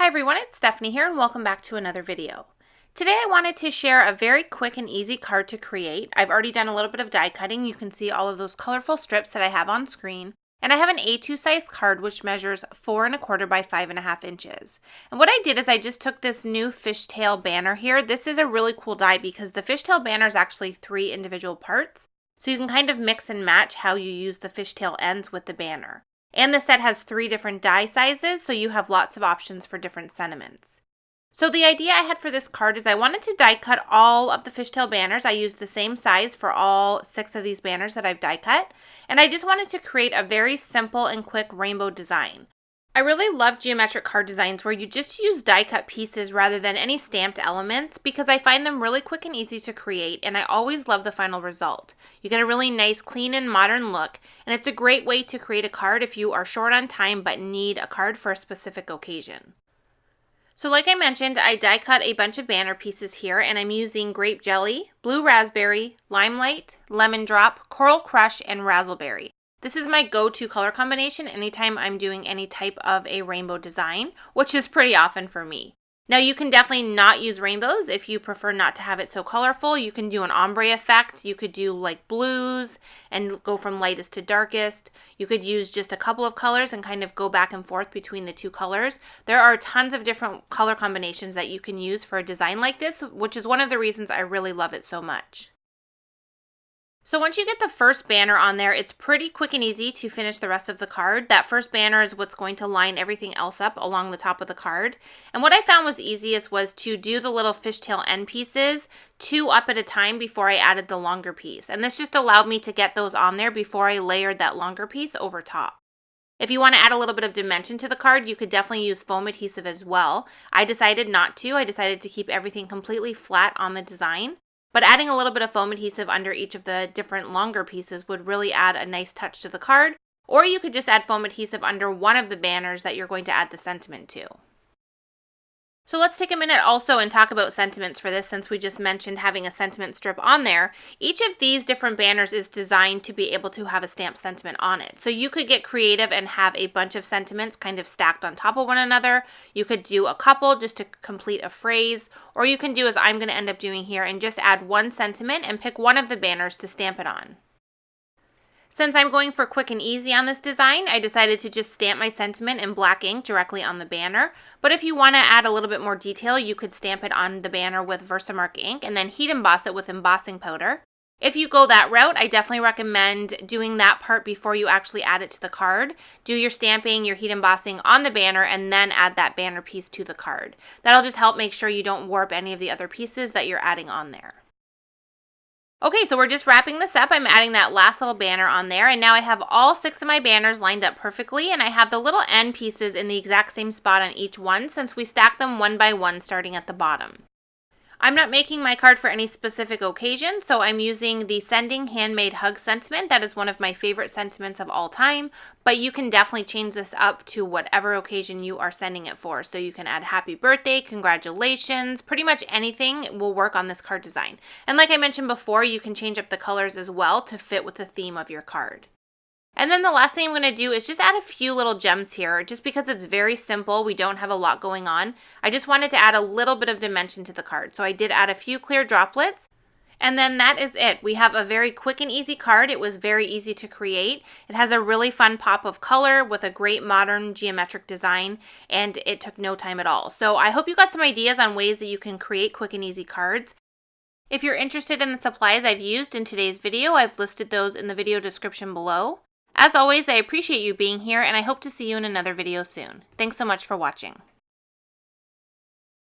everyone, it's Stephanie here and welcome back to another video. Today I wanted to share a very quick and easy card to create. I've already done a little bit of die cutting. You can see all of those colorful strips that I have on screen. And I have an A2 size card which measures 4 1/4 by 5.5 inches. And what I did is I just took this new fishtail banner here. This is a really cool die because the fishtail banner is actually 3 individual parts. So you can kind of mix and match how you use the fishtail ends with the banner. And the set has 3 different die sizes, so you have lots of options for different sentiments. So the idea I had for this card is I wanted to die cut all of the fishtail banners. I used the same size for all 6 of these banners that I've die cut. And I just wanted to create a very simple and quick rainbow design. I really love geometric card designs where you just use die cut pieces rather than any stamped elements because I find them really quick and easy to create, and I always love the final result. You get a really nice, clean and modern look, and it's a great way to create a card if you are short on time but need a card for a specific occasion. So like I mentioned, I die cut a bunch of banner pieces here, and I'm using grape jelly, blue raspberry, limelight, lemon drop, coral crush, and razzleberry. This is my go-to color combination anytime I'm doing any type of a rainbow design, which is pretty often for me. Now you can definitely not use rainbows if you prefer not to have it so colorful. You can do an ombre effect. You could do like blues and go from lightest to darkest. You could use just a couple of colors and kind of go back and forth between the 2 colors. There are tons of different color combinations that you can use for a design like this, which is one of the reasons I really love it so much. So once you get the first banner on there, it's pretty quick and easy to finish the rest of the card. That first banner is what's going to line everything else up along the top of the card. And what I found was easiest was to do the little fishtail end pieces 2 up at a time before I added the longer piece. And this just allowed me to get those on there before I layered that longer piece over top. If you want to add a little bit of dimension to the card, you could definitely use foam adhesive as well. I decided not to. I decided to keep everything completely flat on the design. But adding a little bit of foam adhesive under each of the different longer pieces would really add a nice touch to the card. Or you could just add foam adhesive under one of the banners that you're going to add the sentiment to. So let's take a minute also and talk about sentiments for this, since we just mentioned having a sentiment strip on there. Each of these different banners is designed to be able to have a stamped sentiment on it. So you could get creative and have a bunch of sentiments kind of stacked on top of one another. You could do a couple just to complete a phrase, or you can do as I'm going to end up doing here and just add one sentiment and pick one of the banners to stamp it on. Since I'm going for quick and easy on this design, I decided to just stamp my sentiment in black ink directly on the banner. But if you want to add a little bit more detail, you could stamp it on the banner with Versamark ink and then heat emboss it with embossing powder. If you go that route, I definitely recommend doing that part before you actually add it to the card. Do your stamping, your heat embossing on the banner, and then add that banner piece to the card. That'll just help make sure you don't warp any of the other pieces that you're adding on there. Okay, so we're just wrapping this up. I'm adding that last little banner on there, and now I have all 6 of my banners lined up perfectly, and I have the little end pieces in the exact same spot on each one since we stacked them one by one starting at the bottom. I'm not making my card for any specific occasion, so I'm using the Sending Handmade Hug sentiment. That is one of my favorite sentiments of all time, but you can definitely change this up to whatever occasion you are sending it for. So you can add happy birthday, congratulations, pretty much anything will work on this card design. And like I mentioned before, you can change up the colors as well to fit with the theme of your card. And then the last thing I'm going to do is just add a few little gems here, just because it's very simple. We don't have a lot going on. I just wanted to add a little bit of dimension to the card. So I did add a few clear droplets. And then that is it. We have a very quick and easy card. It was very easy to create. It has a really fun pop of color with a great modern geometric design, and it took no time at all. So I hope you got some ideas on ways that you can create quick and easy cards. If you're interested in the supplies I've used in today's video, I've listed those in the video description below. As always, I appreciate you being here, and I hope to see you in another video soon. Thanks so much for watching.